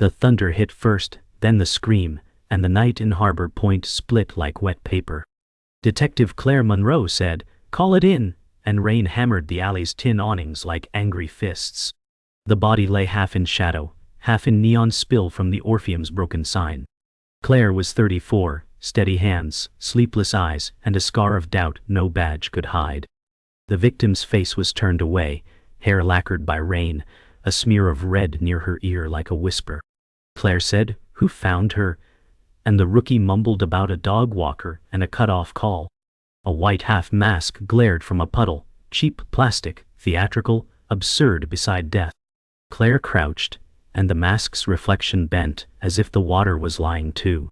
The thunder hit first, then the scream, and the night in Harbor Point split like wet paper. Detective Claire Monroe said, "Call it in," and rain hammered the alley's tin awnings like angry fists. The body lay half in shadow, half in neon spill from the Orpheum's broken sign. Claire was 34, steady hands, sleepless eyes, and a scar of doubt no badge could hide. The victim's face was turned away, hair lacquered by rain, a smear of red near her ear like a whisper. Claire said, "Who found her?" And the rookie mumbled about a dog walker and a cut-off call. A white half-mask glared from a puddle, cheap plastic, theatrical, absurd beside death. Claire crouched, and the mask's reflection bent as if the water was lying too.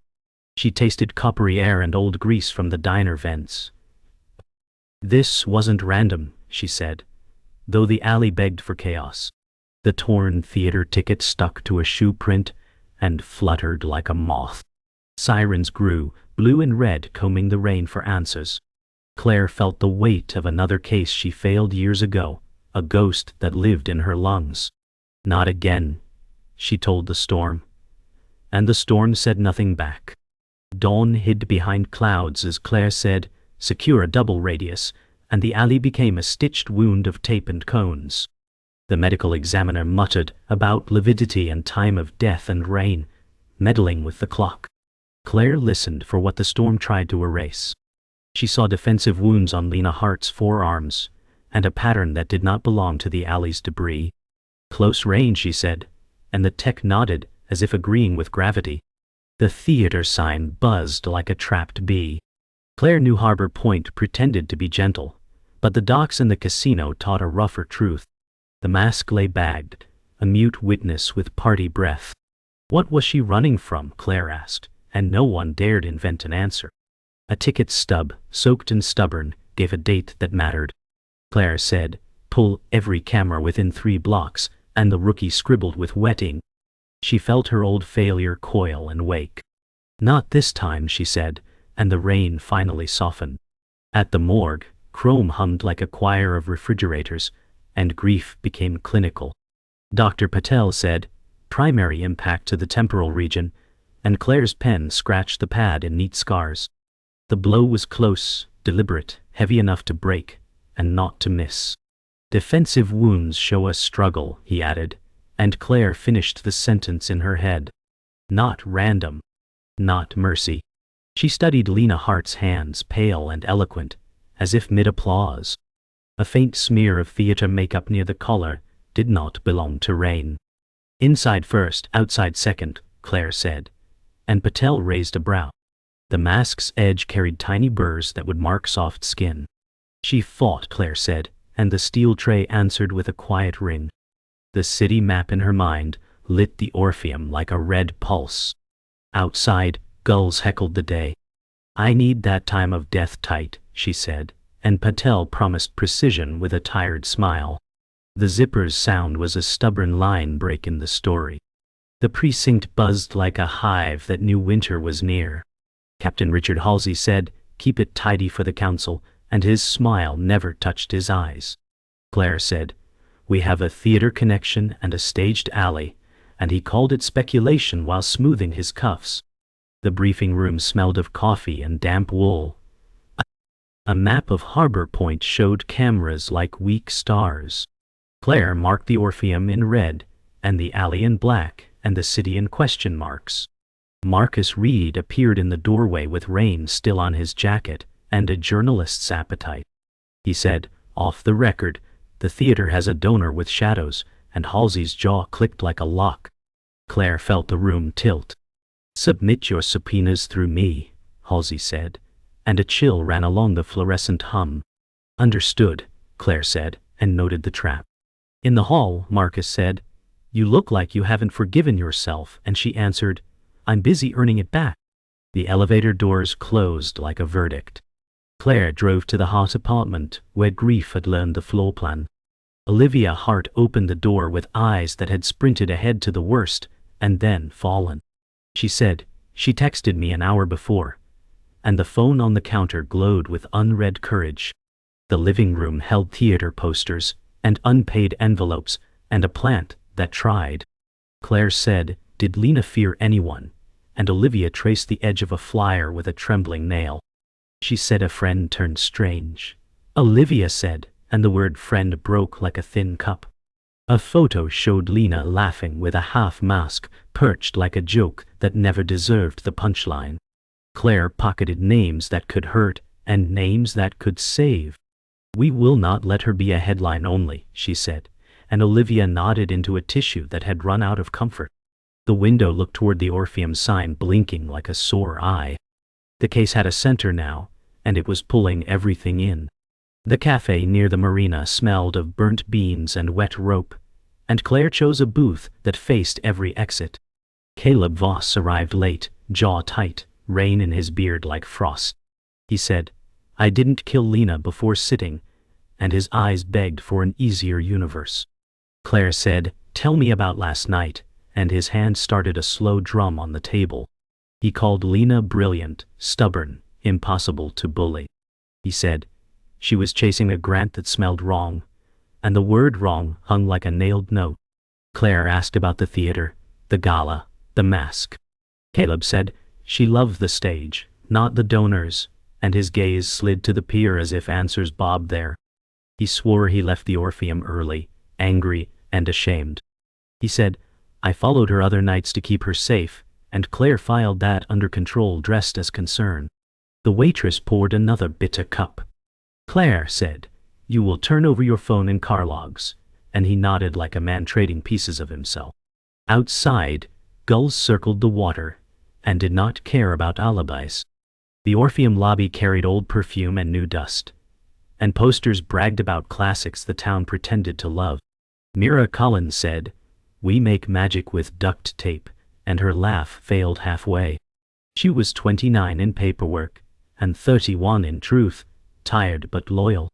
She tasted coppery air and old grease from the diner vents. "This wasn't random," she said, though the alley begged for chaos. The torn theater ticket stuck to a shoe print and fluttered like a moth. Sirens grew, blue and red, combing the rain for answers. Claire felt the weight of another case she failed years ago, a ghost that lived in her lungs. "Not again," she told the storm. And the storm said nothing back. Dawn hid behind clouds as Claire said, "Secure a double radius," and the alley became a stitched wound of tape and cones. The medical examiner muttered about lividity and time of death and rain, meddling with the clock. Claire listened for what the storm tried to erase. She saw defensive wounds on Lena Hart's forearms, and a pattern that did not belong to the alley's debris. "Close range," she said, and the tech nodded, as if agreeing with gravity. The theater sign buzzed like a trapped bee. Claire knew Harbor Point pretended to be gentle, but the docks and the casino taught a rougher truth. The mask lay bagged, a mute witness with party breath. What was she running from, Claire asked, and no one dared invent an answer. A ticket stub, soaked and stubborn, gave a date that mattered. Claire said, "Pull every camera within 3 blocks," and the rookie scribbled with wet ink. She felt her old failure coil and wake. "Not this time," she said, and the rain finally softened. At the morgue, chrome hummed like a choir of refrigerators, and grief became clinical. Dr. Patel said, "Primary impact to the temporal region," and Claire's pen scratched the pad in neat scars. The blow was close, deliberate, heavy enough to break, and not to miss. "Defensive wounds show us struggle," he added, and Claire finished the sentence in her head. Not random. Not mercy. She studied Lena Hart's hands, pale and eloquent, as if mid-applause. A faint smear of theater makeup near the collar did not belong to rain. "Inside first, outside second," Claire said, and Patel raised a brow. The mask's edge carried tiny burrs that would mark soft skin. "She fought," Claire said, and the steel tray answered with a quiet ring. The city map in her mind lit the Orpheum like a red pulse. Outside, gulls heckled the day. "I need that time of death tight," she said, and Patel promised precision with a tired smile. The zipper's sound was a stubborn line break in the story. The precinct buzzed like a hive that knew winter was near. Captain Richard Halsey said, "Keep it tidy for the council," and his smile never touched his eyes. Claire said, "We have a theater connection and a staged alley," and he called it speculation while smoothing his cuffs. The briefing room smelled of coffee and damp wool. A map of Harbor Point showed cameras like weak stars. Claire marked the Orpheum in red, and the alley in black, and the city in question marks. Marcus Reed appeared in the doorway with rain still on his jacket and a journalist's appetite. He said, "Off the record, the theater has a donor with shadows," and Halsey's jaw clicked like a lock. Claire felt the room tilt. "Submit your subpoenas through me," Halsey said, and a chill ran along the fluorescent hum. "Understood," Claire said, and noted the trap. In the hall, Marcus said, "You look like you haven't forgiven yourself," and she answered, "I'm busy earning it back." The elevator doors closed like a verdict. Claire drove to the Hart apartment, where grief had learned the floor plan. Olivia Hart opened the door with eyes that had sprinted ahead to the worst, and then fallen. She said, "She texted me an hour before," and the phone on the counter glowed with unread courage. The living room held theater posters, and unpaid envelopes, and a plant that tried. Claire said, Did Lena fear anyone? And Olivia traced the edge of a flyer with a trembling nail. She said a friend turned strange. Olivia said, and the word friend broke like a thin cup. A photo showed Lena laughing with a half mask, perched like a joke that never deserved the punchline. Claire pocketed names that could hurt and names that could save. We will not let her be a headline only, she said, and Olivia nodded into a tissue that had run out of comfort. The window looked toward the Orpheum sign, blinking like a sore eye. The case had a center now, and it was pulling everything in. The cafe near the marina smelled of burnt beans and wet rope, and Claire chose a booth that faced every exit. Caleb Voss arrived late, jaw tight, rain in his beard like frost. He said, "I didn't kill Lena before sitting," and his eyes begged for an easier universe. Claire said, "Tell me about last night," and his hand started a slow drum on the table. He called Lena brilliant, stubborn, impossible to bully. He said, she was chasing a grant that smelled wrong, and the word wrong hung like a nailed note. Claire asked about the theater, the gala, the mask. Caleb said, she loved the stage, not the donors, and his gaze slid to the pier as if answers bobbed there. He swore he left the Orpheum early, angry and ashamed. He said, "I followed her other nights to keep her safe," and Claire filed that under control, dressed as concern. The waitress poured another bitter cup. Claire said, "You will turn over your phone and car logs," and he nodded like a man trading pieces of himself. Outside, gulls circled the water and did not care about alibis. The Orpheum lobby carried old perfume and new dust, and posters bragged about classics the town pretended to love. Mira Collins said, "We make magic with duct tape," and her laugh failed halfway. She was 29 in paperwork and 31 in truth, tired but loyal.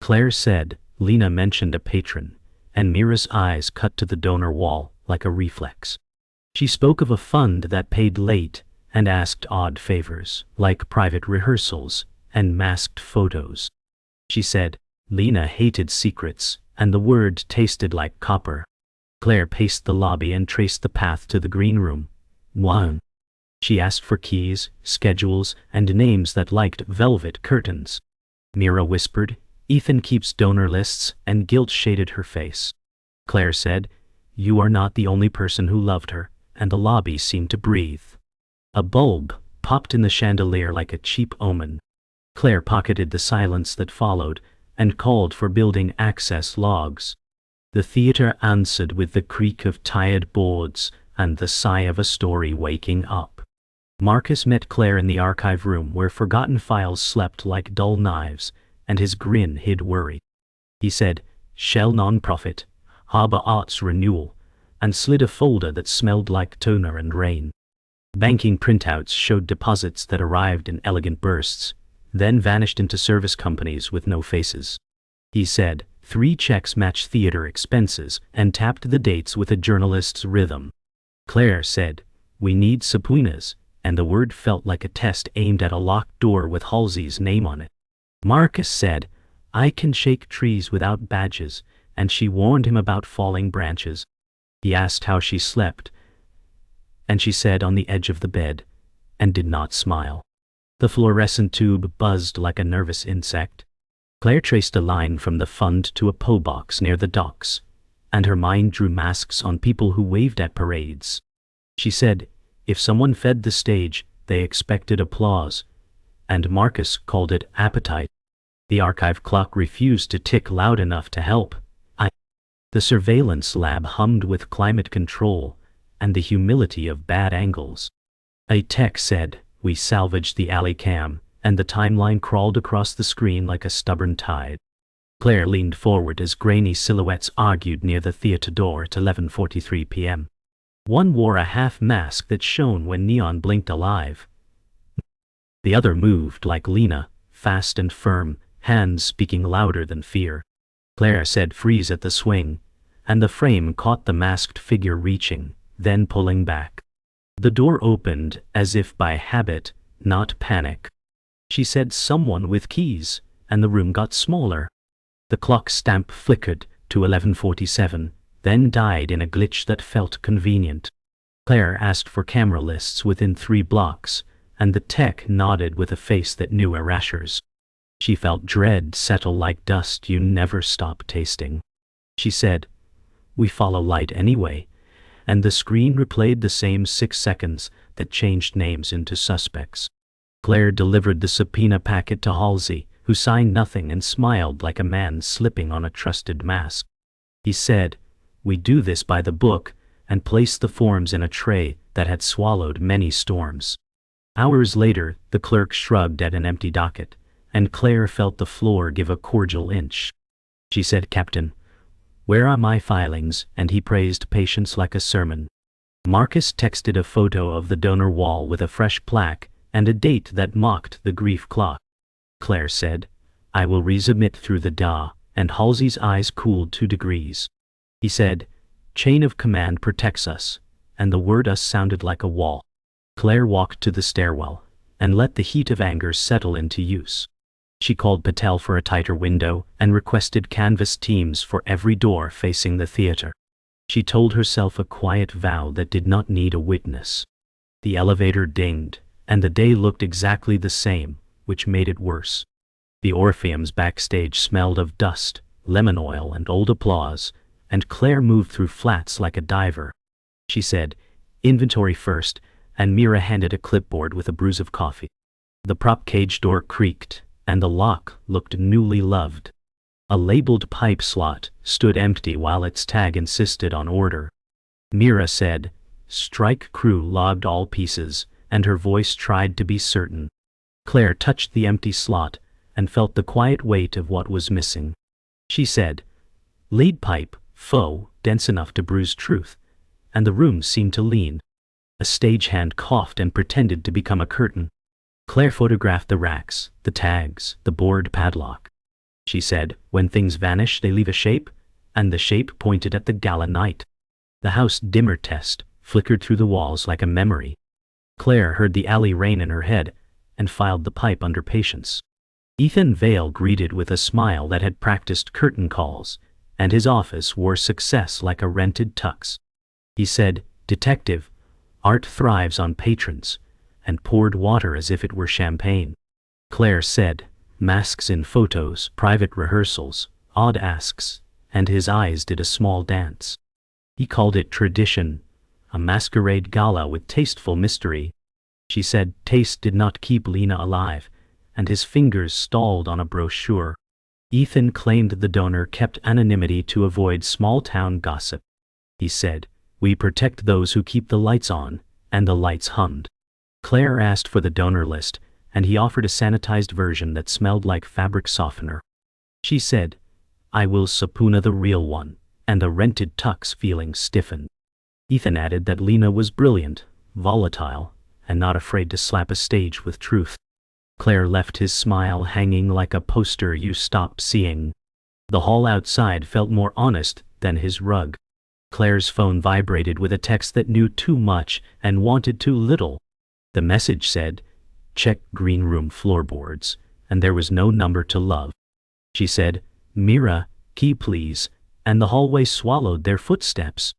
Claire said, Lena mentioned a patron, and Mira's eyes cut to the donor wall like a reflex. She spoke of a fund that paid late and asked odd favors, like private rehearsals and masked photos. She said, Lena hated secrets, and the word tasted like copper. Claire paced the lobby and traced the path to the green room. One. She asked for keys, schedules, and names that liked velvet curtains. Mira whispered, "Ethan keeps donor lists," and guilt shaded her face. Claire said, "You are not the only person who loved her," and the lobby seemed to breathe. A bulb popped in the chandelier like a cheap omen. Claire pocketed the silence that followed and called for building access logs. The theater answered with the creak of tired boards and the sigh of a story waking up. Marcus met Claire in the archive room where forgotten files slept like dull knives, and his grin hid worry. He said, "Shell non-profit, Harbor Arts renewal," and slid a folder that smelled like toner and rain. Banking printouts showed deposits that arrived in elegant bursts, then vanished into service companies with no faces. He said, 3 checks match theater expenses, and tapped the dates with a journalist's rhythm. Claire said, "We need subpoenas," and the word felt like a test aimed at a locked door with Halsey's name on it. Marcus said, "I can shake trees without badges," and she warned him about falling branches. He asked how she slept, and she said on the edge of the bed, and did not smile. The fluorescent tube buzzed like a nervous insect. Claire traced a line from the fund to a PO box near the docks, and her mind drew masks on people who waved at parades. She said, if someone fed the stage, they expected applause, and Marcus called it appetite. The archive clock refused to tick loud enough to help. The surveillance lab hummed with climate control and the humility of bad angles. A tech said, "We salvaged the alley cam," and the timeline crawled across the screen like a stubborn tide. Claire leaned forward as grainy silhouettes argued near the theater door at 11:43 p.m. One wore a half mask that shone when neon blinked alive. The other moved like Lena, fast and firm, hands speaking louder than fear. Claire said freeze at the swing, and the frame caught the masked figure reaching, then pulling back. The door opened as if by habit, not panic. She said someone with keys, and the room got smaller. The clock stamp flickered to 11:47, then died in a glitch that felt convenient. Claire asked for camera lists within 3 blocks, and the tech nodded with a face that knew erasures. She felt dread settle like dust you never stop tasting. She said, "We follow light anyway," and the screen replayed the same 6 seconds that changed names into suspects. Claire delivered the subpoena packet to Halsey, who signed nothing and smiled like a man slipping on a trusted mask. He said, "We do this by the book," and placed the forms in a tray that had swallowed many storms. Hours later, the clerk shrugged at an empty docket, and Claire felt the floor give a cordial inch. She said, "Captain, where are my filings?" and he praised patience like a sermon. Marcus texted a photo of the donor wall with a fresh plaque and a date that mocked the grief clock. Claire said, "I will resubmit through the DA," and Halsey's eyes cooled 2 degrees. He said, "Chain of command protects us," and the word "us" sounded like a wall. Claire walked to the stairwell and let the heat of anger settle into use. She called Patel for a tighter window and requested canvas teams for every door facing the theater. She told herself a quiet vow that did not need a witness. The elevator dinged, and the day looked exactly the same, which made it worse. The Orpheum's backstage smelled of dust, lemon oil, and old applause, and Claire moved through flats like a diver. She said, "Inventory first," and Mira handed a clipboard with a bruise of coffee. The prop cage door creaked, and the lock looked newly loved. A labeled pipe slot stood empty while its tag insisted on order. Mira said, "Strike crew logged all pieces," and her voice tried to be certain. Claire touched the empty slot and felt the quiet weight of what was missing. She said, "Lead pipe, faux, dense enough to bruise truth," and the room seemed to lean. A stagehand coughed and pretended to become a curtain. Claire photographed the racks, the tags, the board padlock. She said, "When things vanish, they leave a shape," and the shape pointed at the gala night. The house dimmer test flickered through the walls like a memory. Claire heard the alley rain in her head and filed the pipe under patience. Ethan Vale greeted with a smile that had practiced curtain calls, and his office wore success like a rented tux. He said, "Detective, art thrives on patrons," and poured water as if it were champagne. Claire said, "Masks in photos, private rehearsals, odd asks," and his eyes did a small dance. He called it tradition, a masquerade gala with tasteful mystery. She said taste did not keep Lena alive, and his fingers stalled on a brochure. Ethan claimed the donor kept anonymity to avoid small-town gossip. He said, "We protect those who keep the lights on," and the lights hummed. Claire asked for the donor list, and he offered a sanitized version that smelled like fabric softener. She said, "I will subpoena the real one," and the rented tux feeling stiffened. Ethan added that Lena was brilliant, volatile, and not afraid to slap a stage with truth. Claire left his smile hanging like a poster you stop seeing. The hall outside felt more honest than his rug. Claire's phone vibrated with a text that knew too much and wanted too little. The message said, "Check green room floorboards," and there was no number to love. She said, "Mira, key please," and the hallway swallowed their footsteps.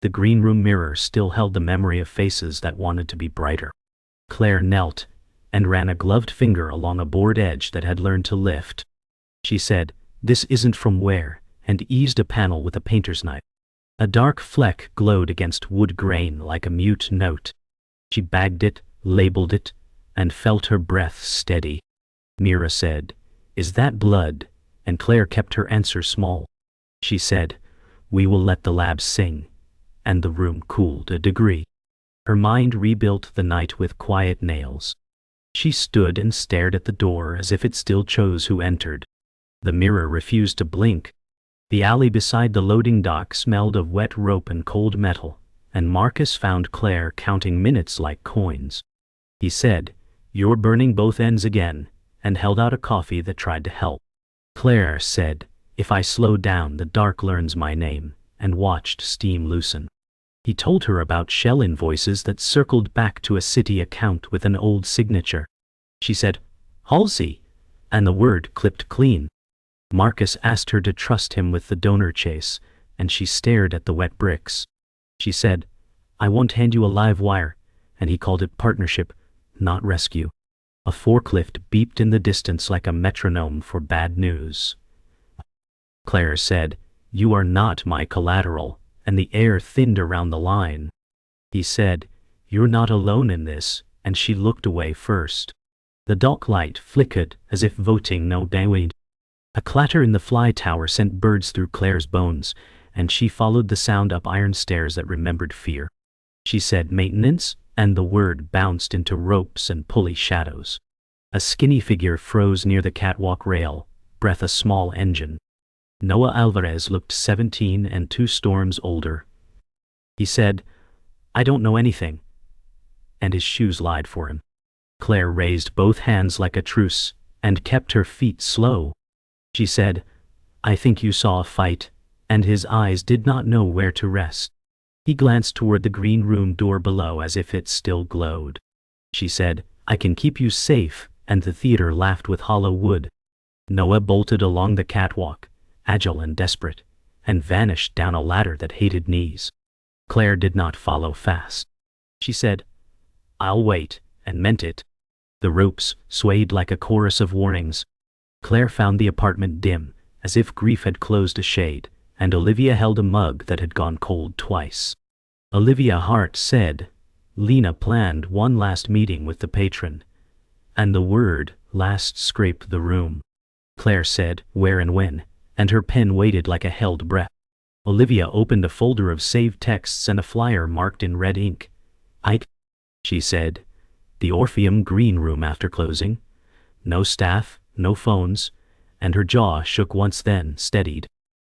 The green room mirror still held the memory of faces that wanted to be brighter. Claire knelt and ran a gloved finger along a board edge that had learned to lift. She said, "This isn't from where," and eased a panel with a painter's knife. A dark fleck glowed against wood grain like a mute note. She bagged it, labeled it, and felt her breath steady. Mira said, "Is that blood?" and Claire kept her answer small. She said, "We will let the labs sing," and the room cooled a degree. Her mind rebuilt the night with quiet nails. She stood and stared at the door as if it still chose who entered. The mirror refused to blink. The alley beside the loading dock smelled of wet rope and cold metal, and Marcus found Claire counting minutes like coins. He said, "You're burning both ends again," and held out a coffee that tried to help. Claire said, "If I slow down, the dark learns my name," and watched steam loosen. He told her about shell invoices that circled back to a city account with an old signature. She said, "Halsey," and the word clipped clean. Marcus asked her to trust him with the donor chase, and she stared at the wet bricks. She said, I won't hand you a live wire, and he called it partnership, not rescue. A forklift beeped in the distance like a metronome for bad news. Claire said, "You are not my collateral," and the air thinned around the line. He said, "You're not alone in this," and she looked away first. The dock light flickered as if voting no dayweed. A clatter in the fly tower sent birds through Claire's bones, and she followed the sound up iron stairs that remembered fear. She said maintenance, and the word bounced into ropes and pulley shadows. A skinny figure froze near the catwalk rail, breath a small engine. Noah Alvarez looked 17 and 2 storms older. He said, "I don't know anything," and his shoes lied for him. Claire raised both hands like a truce, and kept her feet slow. She said, "I think you saw a fight," and his eyes did not know where to rest. He glanced toward the green room door below as if it still glowed. She said, "I can keep you safe," and the theater laughed with hollow wood. Noah bolted along the catwalk, agile and desperate, and vanished down a ladder that hated knees. Claire did not follow fast. She said, "I'll wait," and meant it. The ropes swayed like a chorus of warnings. Claire found the apartment dim, as if grief had closed a shade, and Olivia held a mug that had gone cold twice. Olivia Hart said, "Lena planned one last meeting with the patron," and the word last scraped the room. Claire said, "Where and when?" and her pen waited like a held breath. Olivia opened a folder of saved texts and a flyer marked in red ink. "Ike," she said, "the Orpheum Green Room after closing. No staff, no phones," and her jaw shook once then steadied.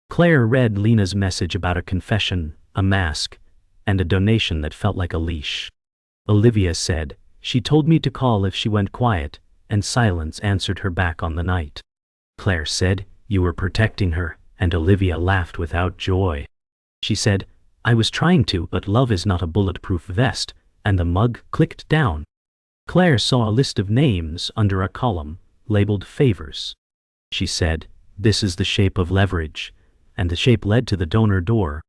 Claire read Lena's message about a confession, a mask, and a donation that felt like a leash. Olivia said, "She told me to call if she went quiet," and silence answered her back on the night. Claire said, "You were protecting her," and Olivia laughed without joy. She said, "I was trying to, but love is not a bulletproof vest," and the mug clicked down. Claire saw a list of names under a column, labeled favors. She said, "This is the shape of leverage," and the shape led to the donor door.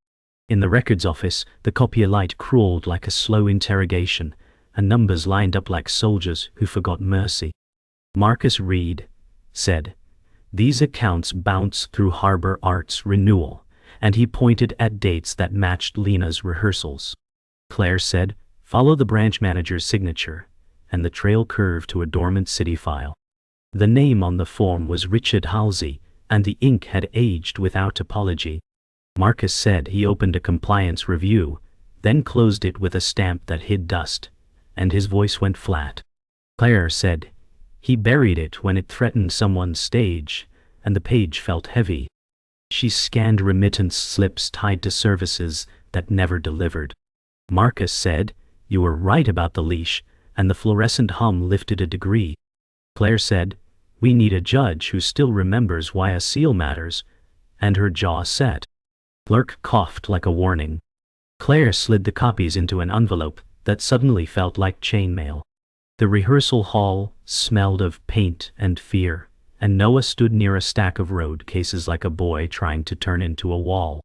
In the records office, the copier light crawled like a slow interrogation, and numbers lined up like soldiers who forgot mercy. Marcus Reed said, "These accounts bounce through Harbor Arts renewal," and he pointed at dates that matched Lena's rehearsals. Claire said, "Follow the branch manager's signature," and the trail curved to a dormant city file. The name on the form was Richard Halsey, and the ink had aged without apology. Marcus said he opened a compliance review, then closed it with a stamp that hid dust, and his voice went flat. Claire said, "He buried it when it threatened someone's stage," and the page felt heavy. She scanned remittance slips tied to services that never delivered. Marcus said, "You were right about the leash," and the fluorescent hum lifted a degree. Claire said, "We need a judge who still remembers why a seal matters," and her jaw set. Clerk coughed like a warning. Claire slid the copies into an envelope that suddenly felt like chainmail. The rehearsal hall smelled of paint and fear, and Noah stood near a stack of road cases like a boy trying to turn into a wall.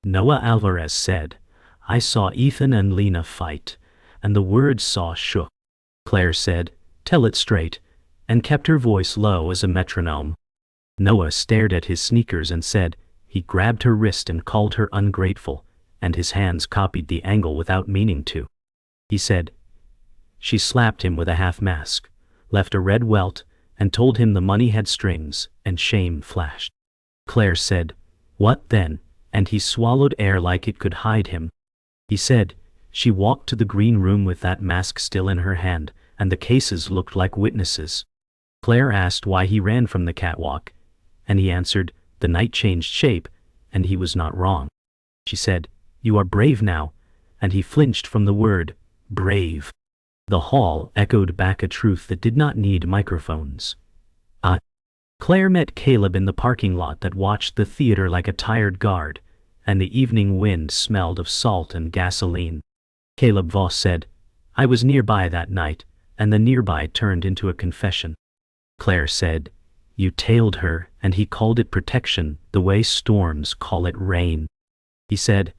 Noah Alvarez said, "I saw Ethan and Lena fight," and the word "saw" shook. Claire said, "Tell it straight," and kept her voice low as a metronome. Noah stared at his sneakers and said, he grabbed her wrist and called her ungrateful, and his hands copied the angle without meaning to. He said, she slapped him with a half mask, left a red welt, and told him the money had strings, and shame flashed. Claire said, "What then?" and he swallowed air like it could hide him. He said, she walked to the green room with that mask still in her hand, and the cases looked like witnesses. Claire asked why he ran from the catwalk, and he answered, the night changed shape, and he was not wrong. She said, "You are brave now," and he flinched from the word, brave. The hall echoed back a truth that did not need microphones. Claire met Caleb in the parking lot that watched the theater like a tired guard, and the evening wind smelled of salt and gasoline. Caleb Voss said, "I was nearby that night," and the nearby turned into a confession. Claire said, "You tailed her," and he called it protection, the way storms call it rain. He said,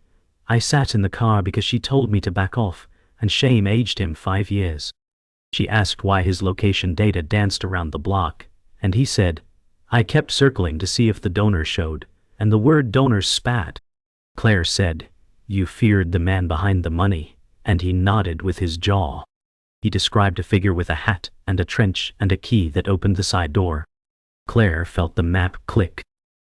I sat in the car because she told me to back off, and shame aged him 5 years. She asked why his location data danced around the block, and he said, I kept circling to see if the donor showed, and the word donor spat. Claire said, you feared the man behind the money, and he nodded with his jaw. He described a figure with a hat and a trench and a key that opened the side door. Claire felt the map click.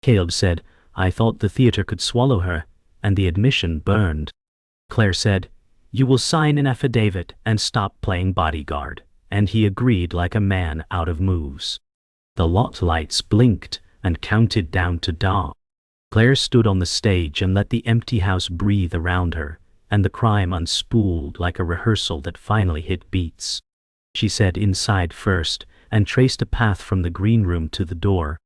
Caleb said, I thought the theater could swallow her, and the admission burned. Claire said, you will sign an affidavit and stop playing bodyguard, and he agreed like a man out of moves. The lot lights blinked and counted down to dawn. Claire stood on the stage and let the empty house breathe around her, and the crime unspooled like a rehearsal that finally hit beats. She said inside first, and traced a path from the green room to the door.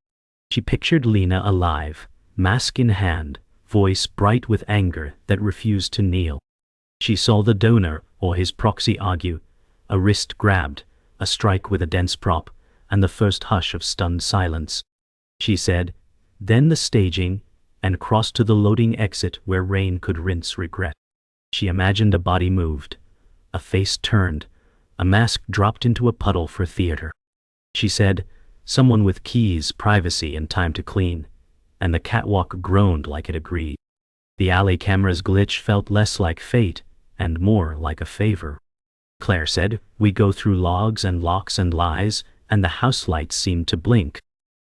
She pictured Lena alive, mask in hand, voice bright with anger that refused to kneel. She saw the donor or his proxy argue, a wrist grabbed, a strike with a dense prop, and the first hush of stunned silence. She said, then the staging, and crossed to the loading exit where Rain could rinse regret. She imagined a body moved, a face turned, a mask dropped into a puddle for theater. She said, someone with keys, privacy, and time to clean, and the catwalk groaned like it agreed. The alley camera's glitch felt less like fate and more like a favor. Claire said, we go through logs and locks and lies, and the house lights seemed to blink.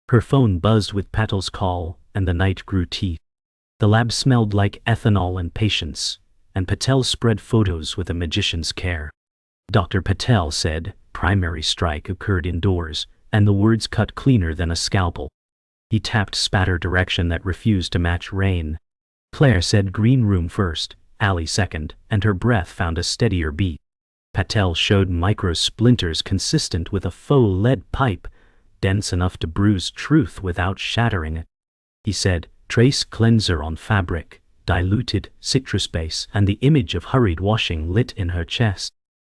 Her phone buzzed with Patel's call, and the night grew teeth. The lab smelled like ethanol and patience, and Patel spread photos with a magician's care. Dr. Patel said, primary strike occurred indoors, and the words cut cleaner than a scalpel. He tapped spatter direction that refused to match Rain. Claire said green room first, alley second, and her breath found a steadier beat. Patel showed micro splinters consistent with a faux lead pipe, dense enough to bruise truth without shattering it. He said, trace cleanser on fabric, diluted citrus base, and the image of hurried washing lit in her chest.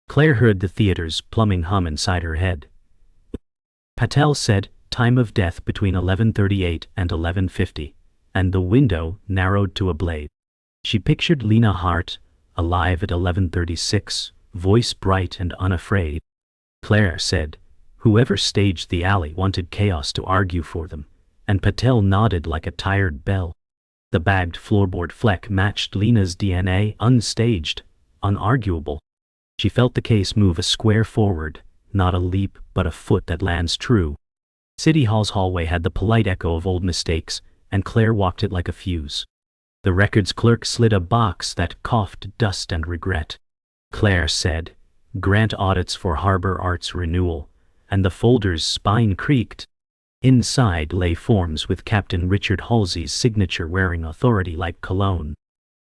Claire heard the theater's plumbing hum inside her head. Patel said, time of death between 11:38 and 11:50, and the window narrowed to a blade. She pictured Lena Hart, alive at 11:36, voice bright and unafraid. Claire said, whoever staged the alley wanted chaos to argue for them, and Patel nodded like a tired bell. The bagged floorboard fleck matched Lena's DNA, unstaged, unarguable. She felt the case move a square forward, not a leap but a foot that lands true. City Hall's hallway had the polite echo of old mistakes, and Claire walked it like a fuse. The records clerk slid a box that coughed dust and regret. Claire said, grant audits for Harbor Arts renewal, and the folder's spine creaked. Inside lay forms with Captain Richard Halsey's signature wearing authority like cologne.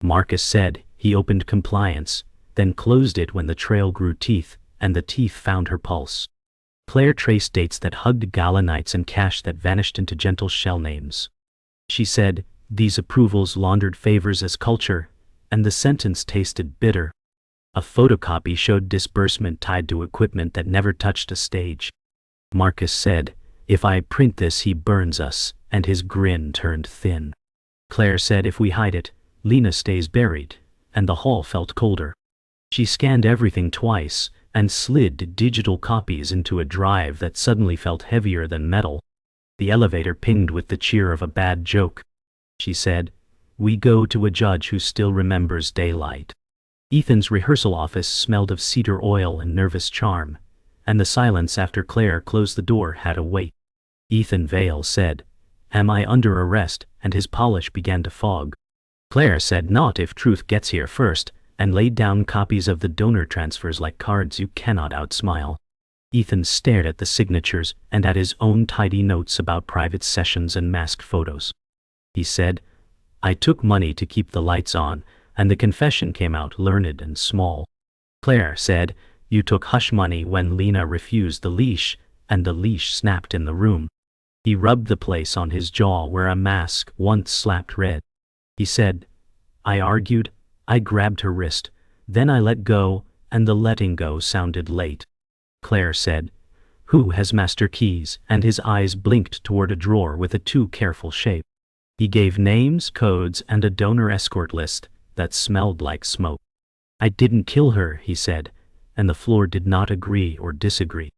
Marcus said he opened compliance, then closed it when the trail grew teeth, and the teeth found her pulse. Claire traced dates that hugged gala nights and cash that vanished into gentle shell names. She said, these approvals laundered favors as culture, and the sentence tasted bitter. A photocopy showed disbursement tied to equipment that never touched a stage. Marcus said, if I print this he burns us, and his grin turned thin. Claire said if we hide it, Lena stays buried, and the hall felt colder. She scanned everything twice, and slid digital copies into a drive that suddenly felt heavier than metal. The elevator pinged with the cheer of a bad joke. She said, we go to a judge who still remembers daylight. Ethan's rehearsal office smelled of cedar oil and nervous charm, and the silence after Claire closed the door had a weight. Ethan Vale said, am I under arrest? And his polish began to fog. Claire said not if truth gets here first, and laid down copies of the donor transfers like cards you cannot outsmile. Ethan stared at the signatures and at his own tidy notes about private sessions and masked photos. He said, I took money to keep the lights on, and the confession came out learned and small. Claire said, you took hush money when Lena refused the leash, and the leash snapped in the room. He rubbed the place on his jaw where a mask once slapped red. He said, I argued, I grabbed her wrist, then I let go, and the letting go sounded late. Claire said, who has master keys? And his eyes blinked toward a drawer with a too careful shape. He gave names, codes, and a donor escort list, that smelled like smoke. I didn't kill her, he said, and the floor did not agree or disagree.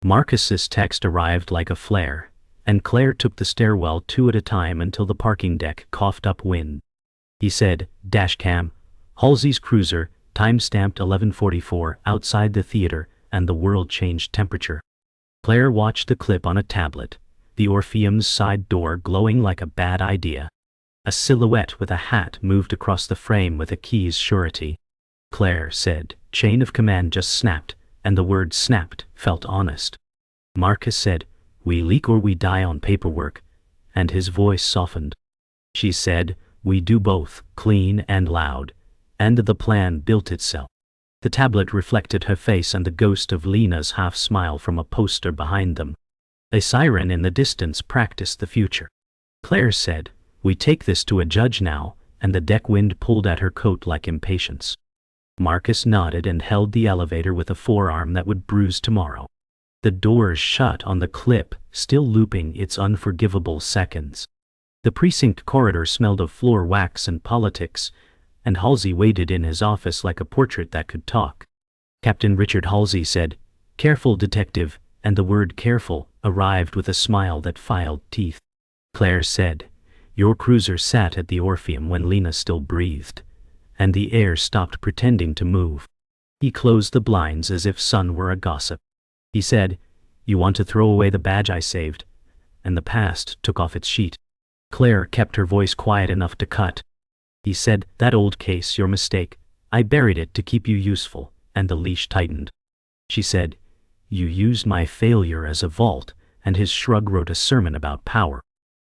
Marcus's text arrived like a flare, and Claire took the stairwell 2 at a time until the parking deck coughed up wind. He said, "Dashcam, Halsey's cruiser, time-stamped 11:44, outside the theater, and the world changed temperature." Claire watched the clip on a tablet, the Orpheum's side door glowing like a bad idea. A silhouette with a hat moved across the frame with a key's surety. Claire said, "Chain of command just snapped," and the word snapped felt honest. Marcus said, "We leak or we die on paperwork," and his voice softened. She said, "We do both, clean and loud," and the plan built itself. The tablet reflected her face and the ghost of Lena's half-smile from a poster behind them. A siren in the distance practiced the future. Claire said, "We take this to a judge now," and the deck wind pulled at her coat like impatience. Marcus nodded and held the elevator with a forearm that would bruise tomorrow. The doors shut on the clip, still looping its unforgivable seconds. The precinct corridor smelled of floor wax and politics, and Halsey waited in his office like a portrait that could talk. Captain Richard Halsey said, "Careful, detective," and the word careful arrived with a smile that filed teeth. Claire said, "Your cruiser sat at the Orpheum when Lena still breathed," and the air stopped pretending to move. He closed the blinds as if sun were a gossip. He said, "You want to throw away the badge I saved?" And the past took off its sheet. Claire kept her voice quiet enough to cut. He said, "That old case, your mistake. I buried it to keep you useful," and the leash tightened. She said, "You used my failure as a vault," and his shrug wrote a sermon about power.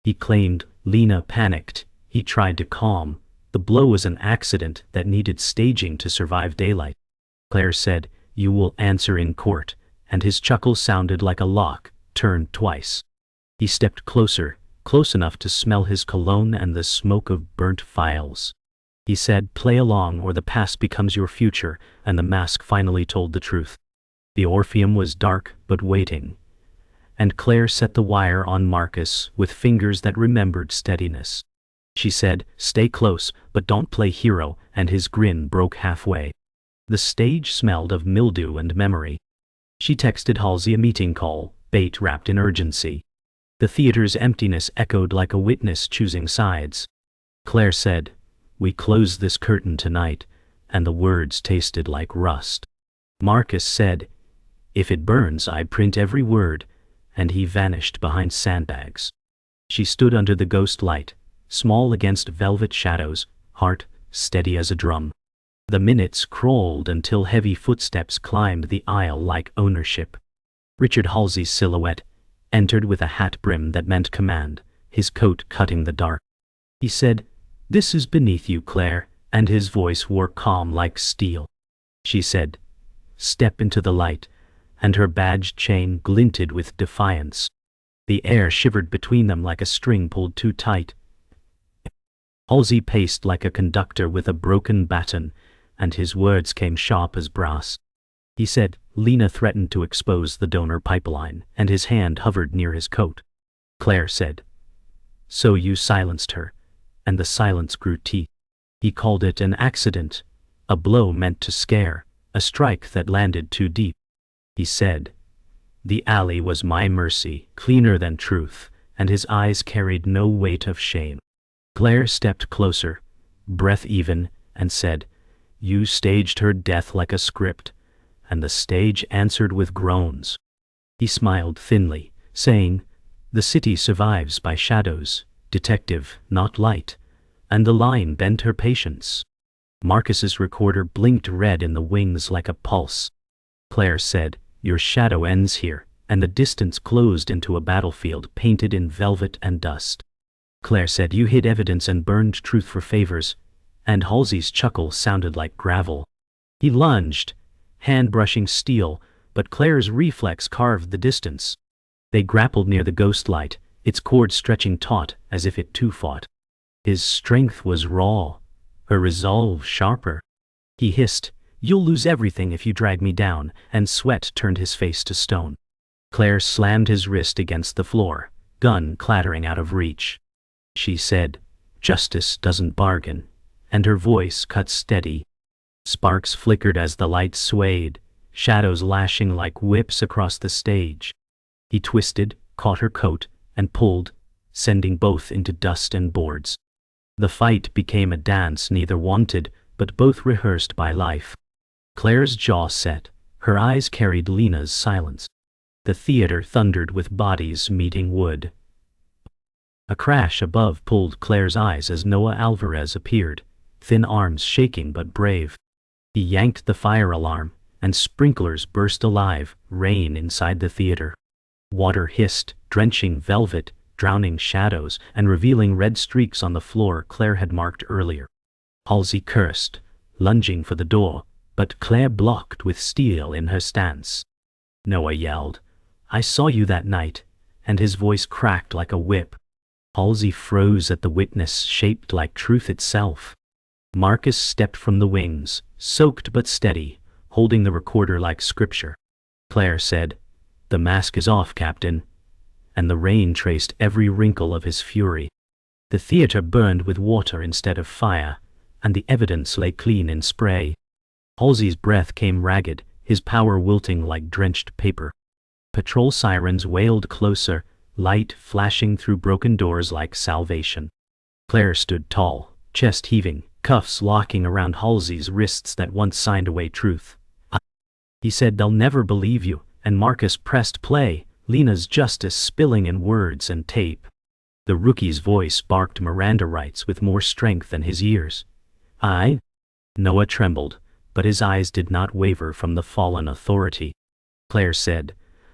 He claimed Lena panicked. He tried to calm. The blow was an accident that needed staging to survive daylight. Claire said, "You will answer in court," and his chuckle sounded like a lock, turned twice. He stepped closer, close enough to smell his cologne and the smoke of burnt files. He said, "Play along or the past becomes your future," and the mask finally told the truth. The Orpheum was dark but waiting, and Claire set the wire on Marcus with fingers that remembered steadiness. She said, "Stay close, but don't play hero," and his grin broke halfway. The stage smelled of mildew and memory. She texted Halsey a meeting call, bait wrapped in urgency. The theater's emptiness echoed like a witness choosing sides. Claire said, "We close this curtain tonight," and the words tasted like rust. Marcus said, "If it burns, I print every word," and he vanished behind sandbags. She stood under the ghost light, small against velvet shadows, heart steady as a drum. The minutes crawled until heavy footsteps climbed the aisle like ownership. Richard Halsey's silhouette entered with a hat brim that meant command, his coat cutting the dark. He said, "This is beneath you, Claire," and his voice wore calm like steel. She said, "Step into the light," and her badge chain glinted with defiance. The air shivered between them like a string pulled too tight. Halsey paced like a conductor with a broken baton, and his words came sharp as brass. He said, "Lena threatened to expose the donor pipeline," and his hand hovered near his coat. Claire said, "So you silenced her," and the silence grew teeth. He called it an accident, a blow meant to scare, a strike that landed too deep. He said, "The alley was my mercy, cleaner than truth," and his eyes carried no weight of shame. Claire stepped closer, breath even, and said, "You staged her death like a script," and the stage answered with groans. He smiled thinly, saying, "The city survives by shadows, detective, not light," and the line bent her patience. Marcus's recorder blinked red in the wings like a pulse. Claire said, "Your shadow ends here," and the distance closed into a battlefield painted in velvet and dust. Claire said, "You hid evidence and burned truth for favors," and Halsey's chuckle sounded like gravel. He lunged, hand brushing steel, but Claire's reflex carved the distance. They grappled near the ghost light, its cord stretching taut as if it too fought. His strength was raw, her resolve sharper. He hissed, "You'll lose everything if you drag me down," and sweat turned his face to stone. Claire slammed his wrist against the floor, gun clattering out of reach. She said, "Justice doesn't bargain," and her voice cut steady. Sparks flickered as the light swayed, shadows lashing like whips across the stage. He twisted, caught her coat, and pulled, sending both into dust and boards. The fight became a dance neither wanted, but both rehearsed by life. Claire's jaw set, her eyes carried Lena's silence. The theater thundered with bodies meeting wood. A crash above pulled Claire's eyes as Noah Alvarez appeared, thin arms shaking but brave. He yanked the fire alarm, and sprinklers burst alive, rain inside the theater. Water hissed, drenching velvet, drowning shadows, and revealing red streaks on the floor Claire had marked earlier. Halsey cursed, lunging for the door, but Claire blocked with steel in her stance. Noah yelled, "I saw you that night," and his voice cracked like a whip. Halsey froze at the witness shaped like truth itself. Marcus stepped from the wings, soaked but steady, holding the recorder like scripture. Claire said, "The mask is off, Captain," and the rain traced every wrinkle of his fury. The theater burned with water instead of fire, and the evidence lay clean in spray. Halsey's breath came ragged, his power wilting like drenched paper. Patrol sirens wailed closer, light flashing through broken doors like salvation. Claire stood tall, chest heaving, cuffs locking around Halsey's wrists that once signed away truth. He said, "They'll never believe you," and Marcus pressed play, Lena's justice spilling in words and tape. The rookie's voice barked Miranda rights with more strength than his ears. "I?" Noah trembled, but his eyes did not waver from the fallen authority. Claire said,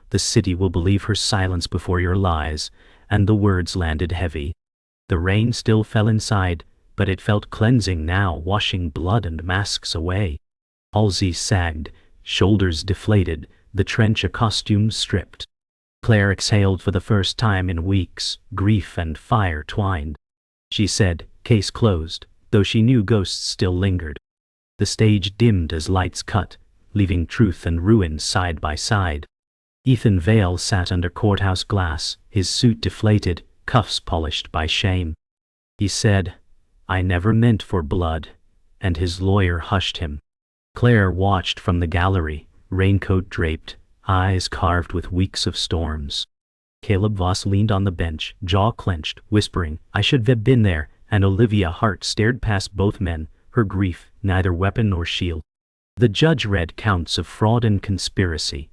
"The city will believe her silence before your lies," and the words landed heavy. The rain still fell inside, but it felt cleansing now, washing blood and masks away. Halsey sagged, shoulders deflated, the trench a costume stripped. Claire exhaled for the first time in weeks, grief and fire twined. She said, "Case closed," though she knew ghosts still lingered. The stage dimmed as lights cut, leaving truth and ruin side by side. Ethan Vale sat under courthouse glass, his suit deflated, cuffs polished by shame. He said, "I never meant for blood," and his lawyer hushed him. Claire watched from the gallery, raincoat draped, eyes carved with weeks of storms. Caleb Voss leaned on the bench, jaw clenched, whispering, "I should have been there," and Olivia Hart stared past both men, her grief neither weapon nor shield. The judge read counts of fraud and conspiracy,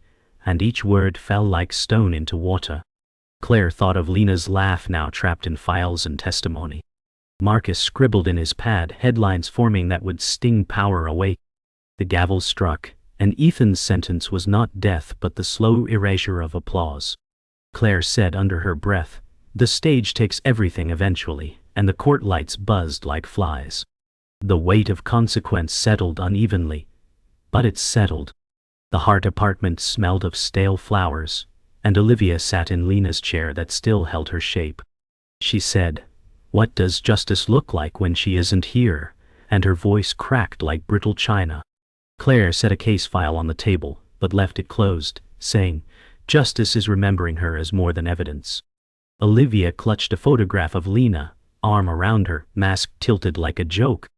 and each word fell like stone into water. Claire thought of Lena's laugh now trapped in files and testimony. Marcus scribbled in his pad headlines forming that would sting power away. The gavel struck, and Ethan's sentence was not death but the slow erasure of applause. Claire said under her breath, "The stage takes everything eventually," and the court lights buzzed like flies. The weight of consequence settled unevenly, but it settled. The Hart apartment smelled of stale flowers, and Olivia sat in Lena's chair that still held her shape. She said, "What does justice look like when she isn't here?" and her voice cracked like brittle china. Claire set a case file on the table, but left it closed, saying, "Justice is remembering her as more than evidence." Olivia clutched a photograph of Lena, arm around her, mask tilted like a joke.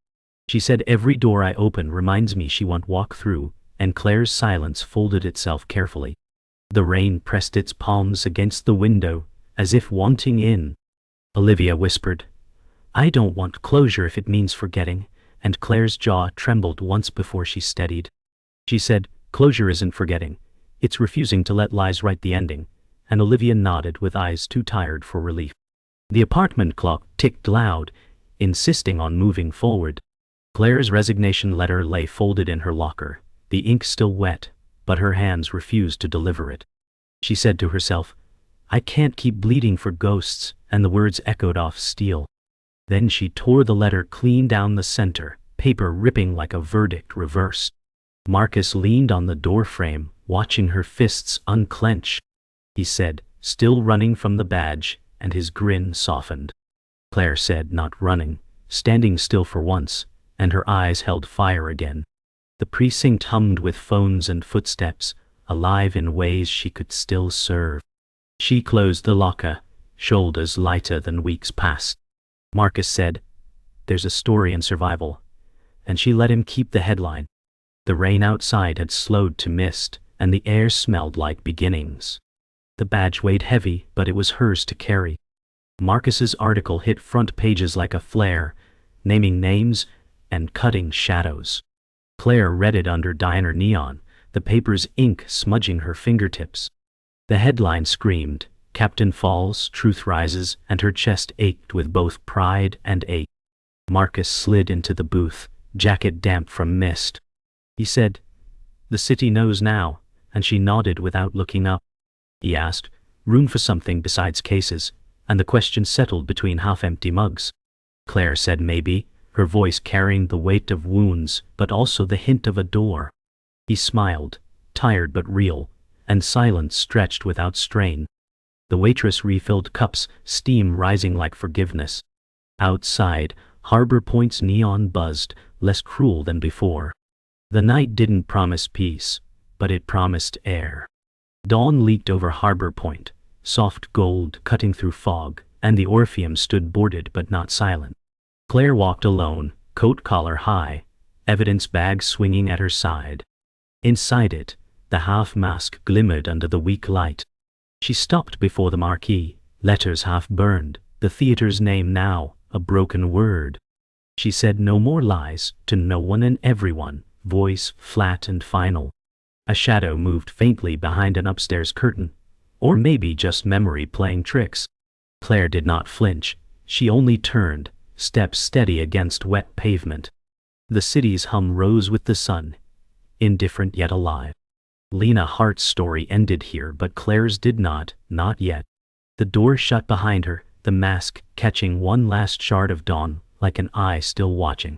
She said, "Every door I open reminds me she won't walk through," and Claire's silence folded itself carefully. The rain pressed its palms against the window, as if wanting in. Olivia whispered, "I don't want closure if it means forgetting," and Claire's jaw trembled once before she steadied. She said, "Closure isn't forgetting, it's refusing to let lies write the ending," and Olivia nodded with eyes too tired for relief. The apartment clock ticked loud, insisting on moving forward. Claire's resignation letter lay folded in her locker, the ink still wet, but her hands refused to deliver it. She said to herself, "I can't keep bleeding for ghosts," and the words echoed off steel. Then she tore the letter clean down the center, paper ripping like a verdict reversed. Marcus leaned on the doorframe, watching her fists unclench. He said, still running from the badge, and his grin softened. Claire said, not running, standing still for once, and her eyes held fire again. The precinct hummed with phones and footsteps, alive in ways she could still serve. She closed the locker, shoulders lighter than weeks past. Marcus said, "There's a story in survival." And she let him keep the headline. The rain outside had slowed to mist, and the air smelled like beginnings. The badge weighed heavy, but it was hers to carry. Marcus's article hit front pages like a flare, naming names and cutting shadows. Claire read it under diner neon, the paper's ink smudging her fingertips. The headline screamed, "Captain falls, truth rises," and her chest ached with both pride and ache. Marcus slid into the booth, jacket damp from mist. He said, "The city knows now," and she nodded without looking up. He asked, "Room for something besides cases?" and the question settled between half-empty mugs. Claire said maybe, her voice carrying the weight of wounds, but also the hint of a door. He smiled, tired but real, and silence stretched without strain. The waitress refilled cups, steam rising like forgiveness. Outside, Harbor Point's neon buzzed, less cruel than before. The night didn't promise peace, but it promised air. Dawn leaked over Harbor Point, soft gold cutting through fog, and the Orpheum stood boarded but not silent. Claire walked alone, coat collar high, evidence bag swinging at her side. Inside it, the half-mask glimmered under the weak light. She stopped before the marquee, letters half-burned, the theater's name now, a broken word. She said no more lies, to no one and everyone, voice flat and final. A shadow moved faintly behind an upstairs curtain, or maybe just memory playing tricks. Claire did not flinch, she only turned, steps steady against wet pavement. The city's hum rose with the sun, indifferent yet alive. Lena Hart's story ended here, but Claire's did not yet. The door shut behind her, the mask catching one last shard of dawn, like an eye still watching.